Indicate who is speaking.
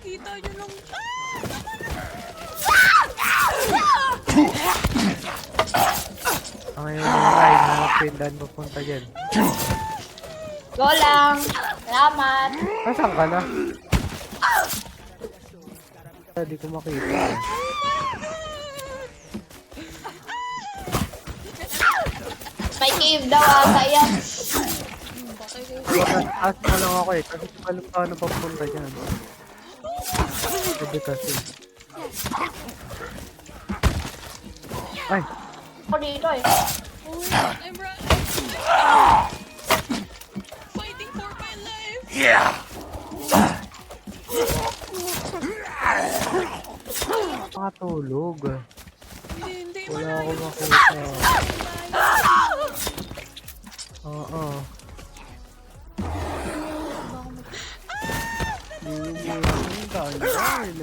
Speaker 1: nakikita nyo lang.
Speaker 2: Ang ngayon yung ride, hanap ko yung daan papunta dyan.
Speaker 3: Go lang. Salamat.
Speaker 2: Nasaan ka na? Hindi ko makita.
Speaker 3: May cave daw ata yan.
Speaker 2: Taas mo lang ako eh, kasi alam ka na papunta dyan. Sabi kasi. Ay!
Speaker 3: Ako dito eh.
Speaker 1: Oh, I'm running. Fighting for my life.
Speaker 2: Makatulog.
Speaker 1: Hindi,
Speaker 2: Wala ako
Speaker 1: malayo.
Speaker 2: makita. Oo. Hindi mo yung daan.